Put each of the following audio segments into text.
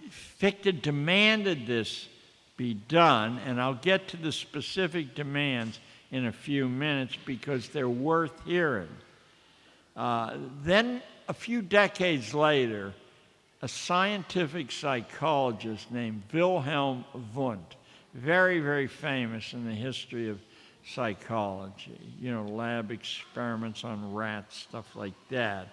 Fichte demanded this be done, and I'll get to the specific demands in a few minutes because they're worth hearing. Then, a few decades later, a scientific psychologist named Wilhelm Wundt, very, very famous in the history of psychology, lab experiments on rats, stuff like that.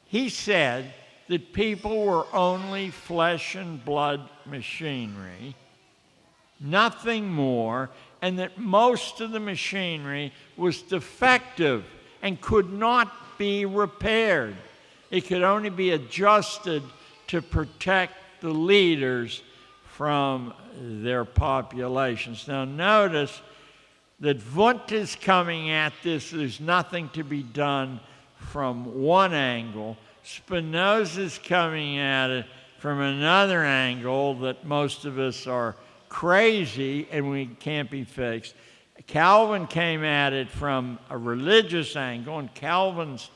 He said that people were only flesh and blood machinery, nothing more, and that most of the machinery was defective and could not be repaired. It could only be adjusted to protect the leaders from their populations. Now notice that Wundt is coming at this, there's nothing to be done from one angle. Spinoza's coming at it from another angle, that most of us are crazy and we can't be fixed. Calvin came at it from a religious angle, and Calvin's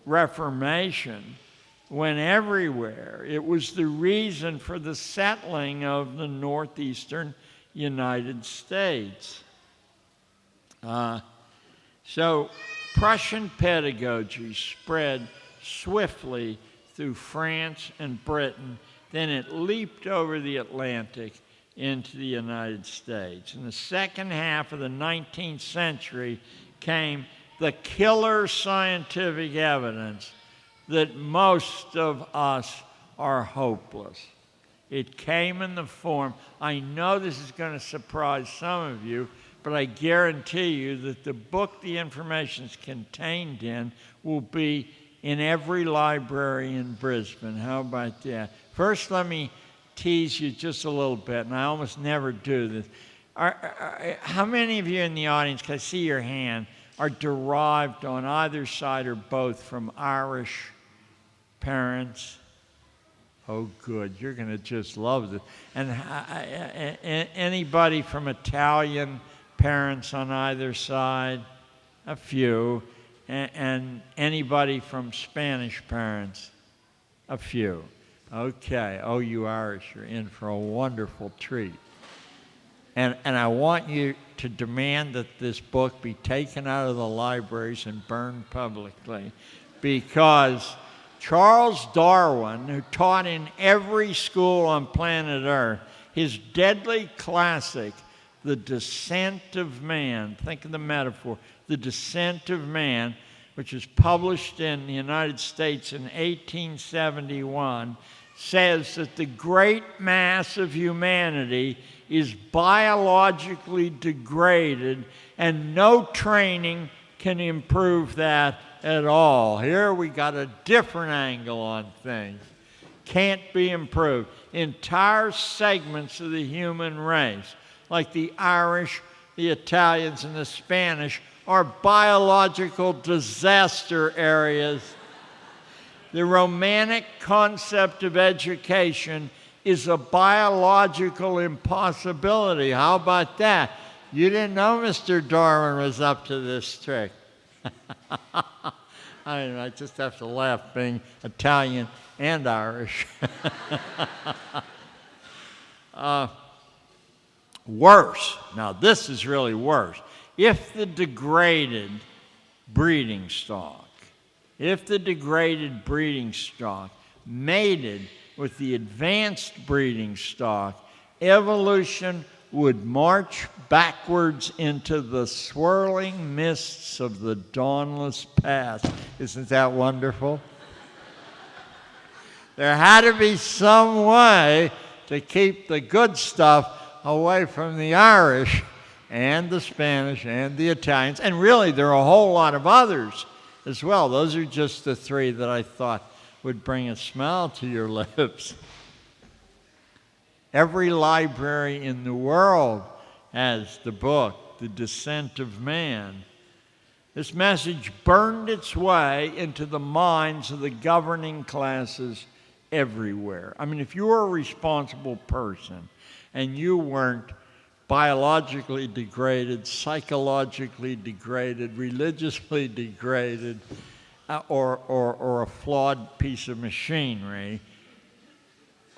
Reformation went everywhere. It was the reason for the settling of the northeastern United States. So Prussian pedagogy spread swiftly through France and Britain. Then it leaped over the Atlantic into the United States. In the second half of the 19th century came the killer scientific evidence that most of us are hopeless. It came in the form, I know this is going to surprise some of you, but I guarantee you that the book the information is contained in will be in every library in Brisbane. How about that? First, let me tease you just a little bit, and I almost never do this. How many of you in the audience, can I see your hand, are derived on either side or both from Irish parents? Oh, good. You're going to just love this. And anybody from Italian parents on either side? A few. And anybody from Spanish parents? A few. Okay. Oh, you Irish, you're in for a wonderful treat. And I want you to demand that this book be taken out of the libraries and burned publicly, because Charles Darwin, who taught in every school on planet Earth, his deadly classic, The Descent of Man, think of the metaphor, The Descent of Man, which was published in the United States in 1871, says that the great mass of humanity is biologically degraded and no training can improve that at all. Here we got a different angle on things. Can't be improved. Entire segments of the human race, like the Irish, the Italians, and the Spanish, are biological disaster areas. The Romantic concept of education is a biological impossibility. How about that? You didn't know Mr. Darwin was up to this trick. I just have to laugh being Italian and Irish. Worse. Now this is really worse. If the degraded breeding stock mated with the advanced breeding stock, evolution would march backwards into the swirling mists of the dawnless past. Isn't that wonderful? There had to be some way to keep the good stuff away from the Irish and the Spanish and the Italians. And really, there are a whole lot of others as well. Those are just the three that I thought would bring a smile to your lips. Every library in the world has the book, The Descent of Man. This message burned its way into the minds of the governing classes everywhere. I mean, if you were a responsible person and you weren't biologically degraded, psychologically degraded, religiously degraded, or a flawed piece of machinery,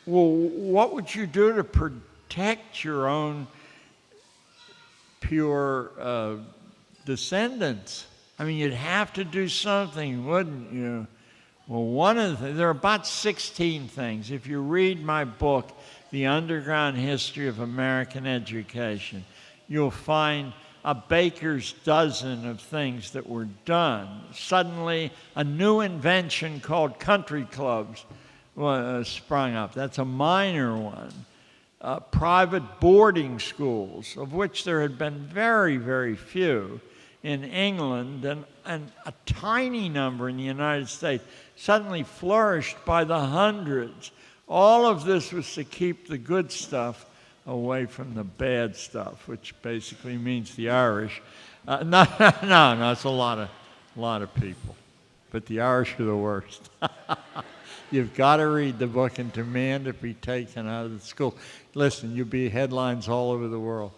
Well, what would you do to protect your own pure descendants? I mean, you'd have to do something, wouldn't you? Well, there are about 16 things. If you read my book, The Underground History of American Education, you'll find a baker's dozen of things that were done. Suddenly, a new invention called country clubs sprung up. That's a minor one. Private boarding schools, of which there had been very, very few in England, and a tiny number in the United States, suddenly flourished by the hundreds. All of this was to keep the good stuff away from the bad stuff, which basically means the Irish. No, it's a lot of people, but the Irish are the worst. You've got to read the book and demand it be taken out of the school. Listen, you'll be headlines all over the world.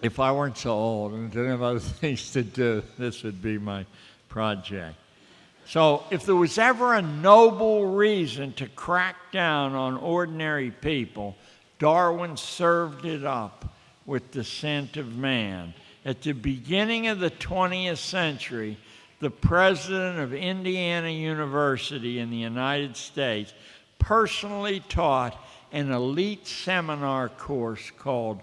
If I weren't so old and didn't have other things to do, this would be my project. So if there was ever a noble reason to crack down on ordinary people, Darwin served it up with Descent of Man. At the beginning of the 20th century, the president of Indiana University in the United States personally taught an elite seminar course called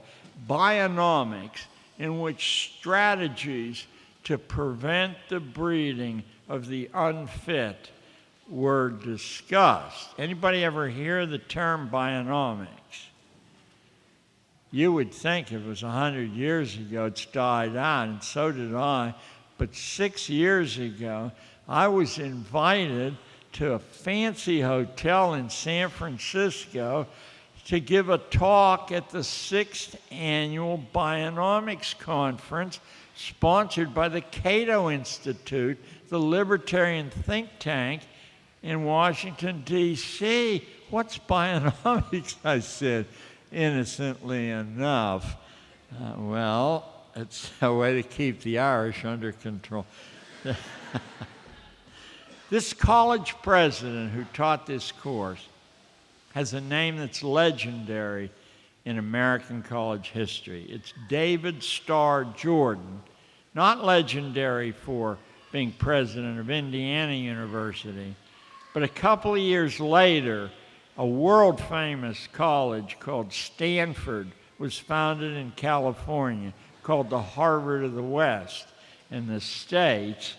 Bionomics, in which strategies to prevent the breeding of the unfit were discussed. Anybody ever hear the term bionomics? You would think if it was 100 years ago, it's died out, and so did I. But 6 years ago, I was invited to a fancy hotel in San Francisco to give a talk at the 6th Annual Bionomics Conference, sponsored by the Cato Institute, the libertarian think tank in Washington, D.C. What's bionomics? I said, innocently enough. Well, it's a way to keep the Irish under control. This college president who taught this course has a name that's legendary in American college history. It's David Starr Jordan, not legendary for being president of Indiana University, but a couple of years later, a world-famous college called Stanford was founded in California, called the Harvard of the West in the States,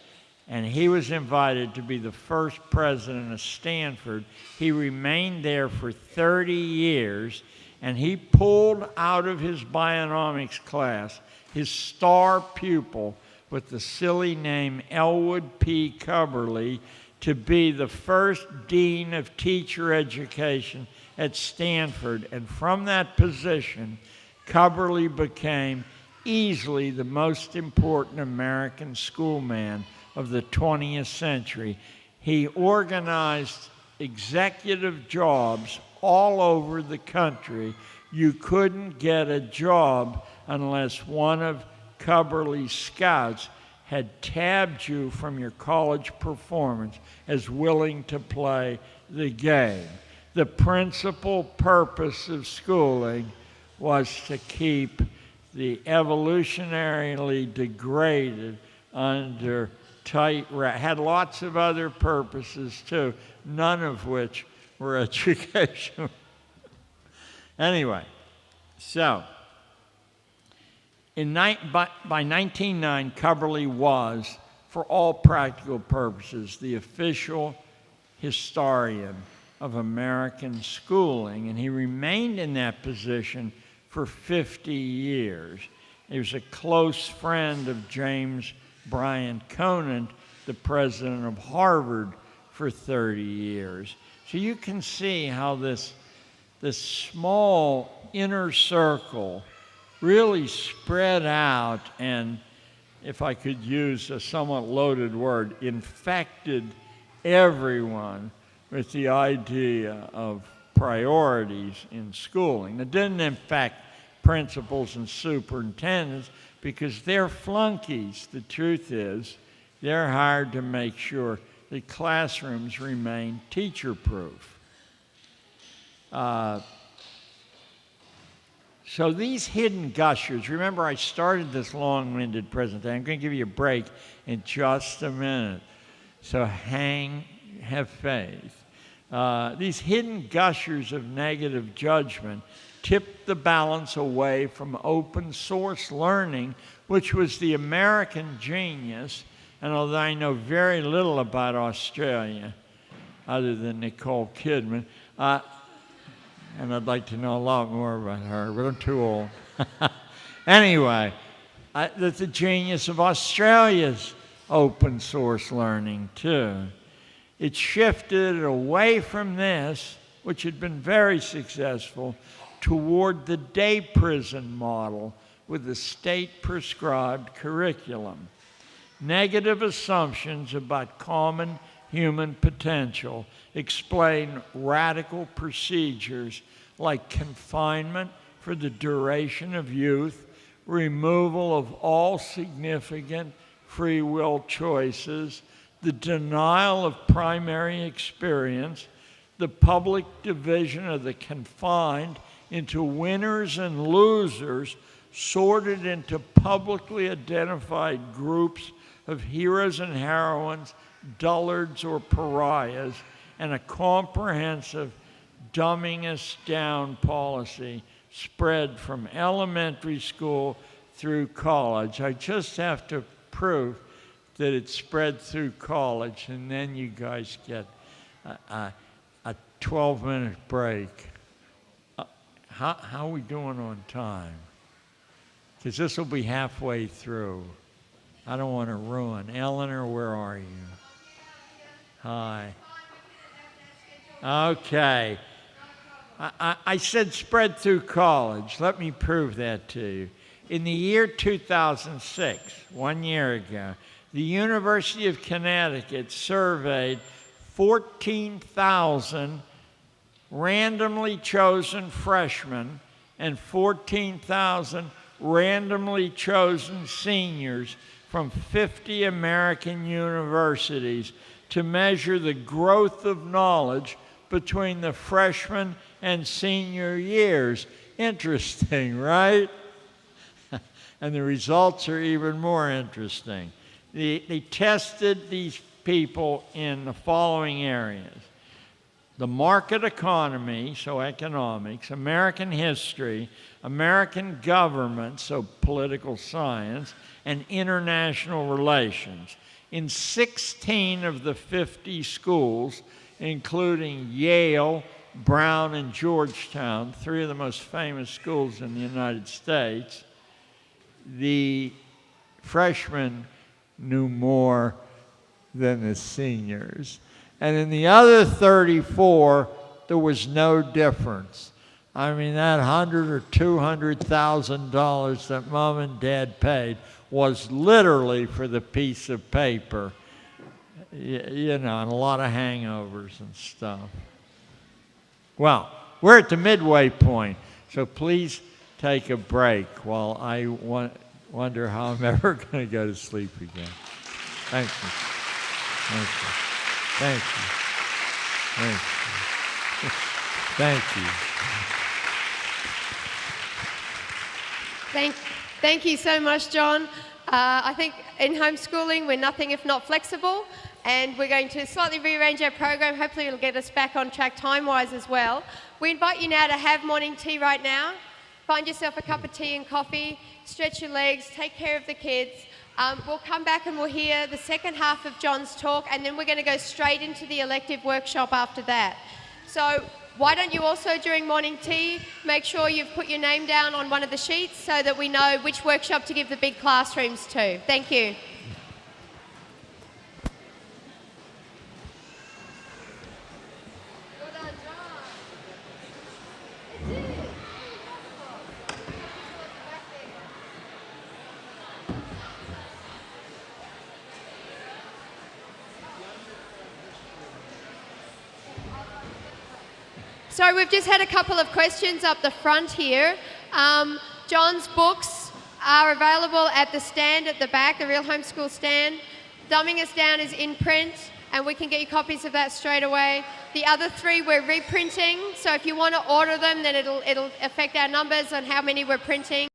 and he was invited to be the first president of Stanford. He remained there for 30 years, and he pulled out of his bionomics class his star pupil with the silly name Elwood P. Cubberley to be the first dean of teacher education at Stanford. And from that position, Cubberley became easily the most important American schoolman of the 20th century. He organized executive jobs all over the country. You couldn't get a job unless one of Cubberley's scouts had tabbed you from your college performance as willing to play the game. The principal purpose of schooling was to keep the evolutionarily degraded under tight wrap. Had lots of other purposes too, none of which were educational. Anyway, so by 1909, Cubberley was, for all practical purposes, the official historian of American schooling, and he remained in that position for 50 years. He was a close friend of James Bryant Conant, the president of Harvard, for 30 years. So you can see how this small inner circle really spread out and, if I could use a somewhat loaded word, infected everyone with the idea of priorities in schooling. It didn't infect principals and superintendents because they're flunkies. The truth is, they're hired to make sure the classrooms remain teacher-proof. So these hidden gushers, remember I started this long-winded presentation. I'm going to give you a break in just a minute. So have faith. These hidden gushers of negative judgment tipped the balance away from open source learning, which was the American genius. And although I know very little about Australia, other than Nicole Kidman, and I'd like to know a lot more about her, but I'm too old. Anyway, that's the genius of Australia's open source learning, too. It shifted away from this, which had been very successful, toward the day prison model with the state-prescribed curriculum. Negative assumptions about common human potential explain radical procedures like confinement for the duration of youth, removal of all significant free will choices, the denial of primary experience, the public division of the confined into winners and losers, sorted into publicly identified groups of heroes and heroines, dullards or pariahs, and a comprehensive dumbing us down policy spread from elementary school through college. I just have to prove that it spread through college, and then you guys get a 12-minute break. How are we doing on time? Because this will be halfway through. I don't want to ruin. Eleanor, where are you? Hi. Okay. I said spread through college. Let me prove that to you. In the year 2006, 1 year ago, the University of Connecticut surveyed 14,000 randomly chosen freshmen and 14,000 randomly chosen seniors from 50 American universities to measure the growth of knowledge between the freshman and senior years. Interesting, right? And the results are even more interesting. They tested these people in the following areas: the market economy, so economics, American history, American government, so political science, and international relations. In 16 of the 50 schools, including Yale, Brown, and Georgetown, three of the most famous schools in the United States, the freshmen knew more than the seniors. And in the other 34, there was no difference. I mean, that $100,000 or $200,000 that mom and dad paid was literally for the piece of paper, you know, and a lot of hangovers and stuff. Well, we're at the midway point, so please take a break while I wonder how I'm ever going to go to sleep again. Thank you. Thank you. Thank you. Thank you. Thank you. Thank you so much, John. I think in homeschooling, we're nothing if not flexible, and we're going to slightly rearrange our program. Hopefully it'll get us back on track time-wise as well. We invite you now to have morning tea right now. Find yourself a cup of tea and coffee, stretch your legs, take care of the kids. We'll come back and we'll hear the second half of John's talk, and then we're going to go straight into the elective workshop after that. So why don't you also, during morning tea, make sure you've put your name down on one of the sheets so that we know which workshop to give the big classrooms to. Thank you. Well done, John. It's it. So we've just had a couple of questions up the front here. John's books are available at the stand at the back, the Real Homeschool stand. Dumbing Us Down is in print. and we can get you copies of that straight away. The other 3 we're reprinting, so if you want to order them, then it'll affect our numbers on how many we're printing.